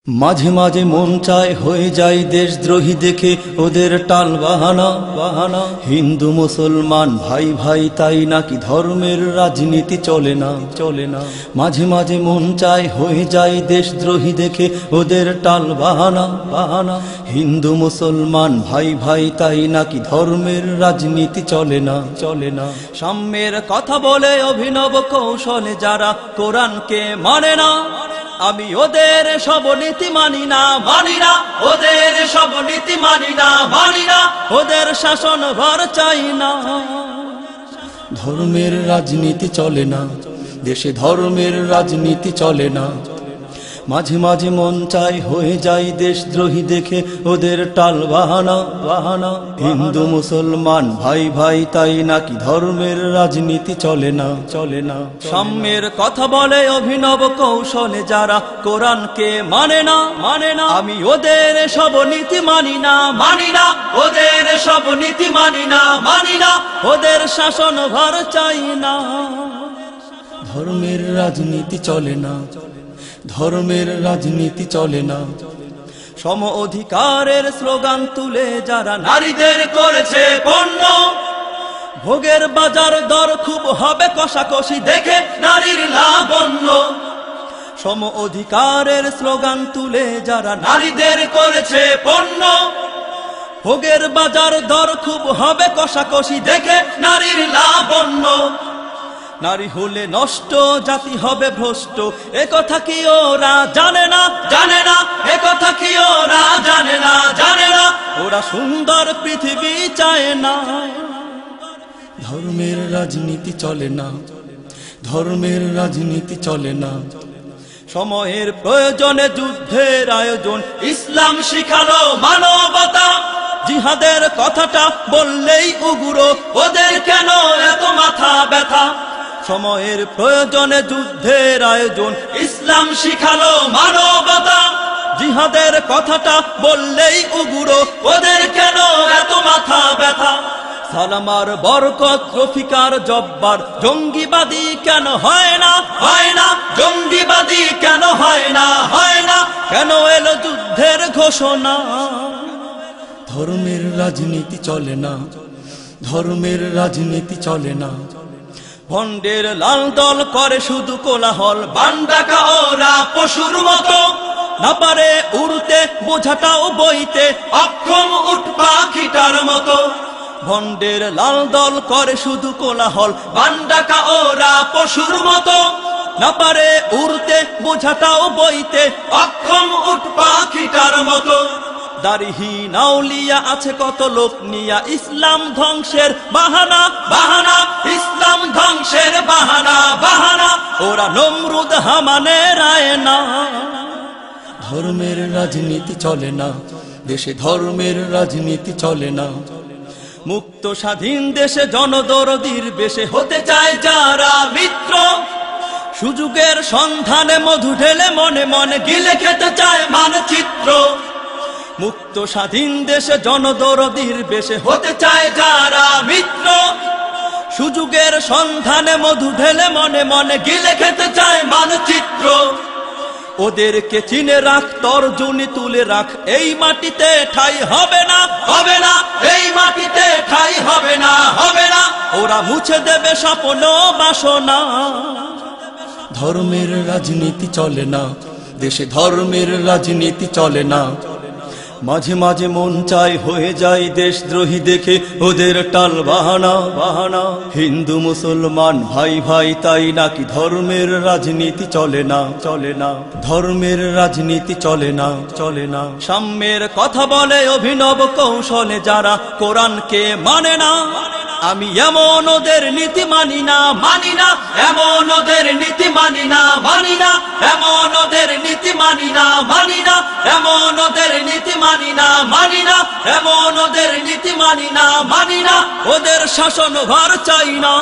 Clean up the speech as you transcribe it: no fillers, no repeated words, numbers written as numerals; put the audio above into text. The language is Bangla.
মাঝে মাঝে মন চায় হয়ে যায় দেশদ্রোহী দেখে ওদের টাল বাহানা বাহানা। হিন্দু মুসলমান ভাই ভাই তাই নাকি ধর্মের রাজনীতি চলে না চলে না। মাঝে মাঝে মন চায় হয়ে যায় দেশদ্রোহী দেখে ওদের টাল বাহানা বাহানা। হিন্দু মুসলমান ভাই ভাই তাই নাকি ধর্মের রাজনীতি চলে না চলে না। সাম্যের কথা বলে অভিনব কৌশলে যারা কোরআনকে মানে না, আমি ওদের সব নীতি মানি না মানি না। ওদের সব নীতি মানি না মানি না। ওদের শাসন ভার চাই না। ধর্মের রাজনীতি চলে না দেশে, ধর্মের রাজনীতি চলে না। মাঝে মাঝে মন চায় হয়ে যায় দেশদ্রোহী দেখে ওদের টাল বাহানা বাহানা। হিন্দু মুসলমান ভাই ভাই তাই নাকি ধর্মের রাজনীতি চলে না চলে না। সাম্যের কথা বলে অভিনব কৌশলে যারা কোরআনকে মানে না মানে না, আমি ওদের সব নীতি মানি না মানি না। ওদের সব নীতি মানি না মানি না। ওদের শাসন ভার চাই না। ধর্মের রাজনীতি চলে না, ধর্মের রাজনীতি চলে না। সম অধিকারের স্লোগান তুলে যারা নারীদের করেছে পণ্য, ভোগের বাজার দর খুব হবে কষাকষি দেখে নারীর লাবণ্য। সম অধিকারের স্লোগান তুলে যারা নারীদের করেছে পণ্য, ভোগের বাজার দর খুব হবে কষাকষি দেখে নারীর লাবণ্য। নারী হলে নষ্ট, জাতি হবে ভ্রষ্ট, একথা কি ওরা জানে না জানে না। একথা কি ওরা জানে না জানে না। ওরা সুন্দর পৃথিবী চায় না। ধর্মের রাজনীতি চলে না, ধর্মের রাজনীতি চলে না। সময়ের প্রয়োজনে যুদ্ধের আয়োজন ইসলাম শিখালো মানবতা। জিহাদের কথাটা বললেই উগুরো, ওদের কেন এত মাথা ব্যথা। সময়ের প্রয়োজনে যুদ্ধের আয়োজন ইসলাম শিখালো মানবতা। জিহাদের কথাটা বললেই উগুরো, ওদের কেন এত মাথা ব্যথা। সালামার বরকত রফিকার জব্বার জঙ্গিবাদী কেন হয় না হয় না। জঙ্গিবাদী কেন হয় না হয় না। কেন এলো যুদ্ধের ঘোষণা। ধর্মের রাজনীতি চলে না, ধর্মের রাজনীতি চলে না। ভণ্ডের লাল দল করে শুধু কোলাহল, বান্ডাকা ওরা পশুর মতো। না পারে উড়তে বোঝাটাও বইতে, অক্ষম উট পাখিটার মতো। ভণ্ডের লাল দল করে শুধু কোলাহল, বান্ডাকা ওরা পশুর মতো। না পারে উড়তে বোঝাটাও বইতে, অক্ষম উট পাখিটার মতো। দাড়িহীন আউলিয়া আছে কত লোক নিয়া, ইসলাম ধ্বংসের বাহানা বাহানা। ইসলাম ধ্বংসের বাহানা বাহানা। ওরা নমরুদ হামানের আয়না। ধর্মের রাজনীতি চলে না দেশে, ধর্মের রাজনীতি চলে না। মুক্ত স্বাধীন দেশে জনদরদির বেশে হতে চায় যারা মিত্র, সুযোগের সন্ধানে মধু ঢেলে মনে মনে গিলে খেতে চায় মানচিত্র। মুক্ত স্বাধীন দেশে জনদরদির বেশে হতে চায় যারা মিত্র, সুযোগের সন্ধানে মধু ঢেলে মনে মনে গিলে খেতে চায় মানচিত্র। ওদেরকে চিনে রাখ, তর্জনী তুলে রাখ, এই মাটিতে ঠাই হবে না হবে না। এই মাটিতে ঠাই হবে না হবে না। ওরা মুছে দেবে স্বপ্ন বাসনা। ধর্মের রাজনীতি চলে না দেশে, ধর্মের রাজনীতি চলে না। মাঝে মাঝে মন চায় হয়ে যায় দেশদ্রোহী দেখে ওদের টাল বাহানা বাহানা। হিন্দু মুসলমান ভাই ভাই তাই নাকি ধর্মের রাজনীতি চলে না চলে না। ধর্মের রাজনীতি চলে না চলে না। সাম্যের কথা বলে অভিনব কৌশলে যারা কোরআনকে মানে না, আমি এমন ওদের নীতি মানি না মানি না। এমন ওদের নীতি মানি না মানি না। এমন ওদের নীতি মানি না মানি না। এমন ওদের নীতি মানি না মানি না। এমন ওদের নীতি মানি না মানি না। ওদের শাসন ভার চাই না।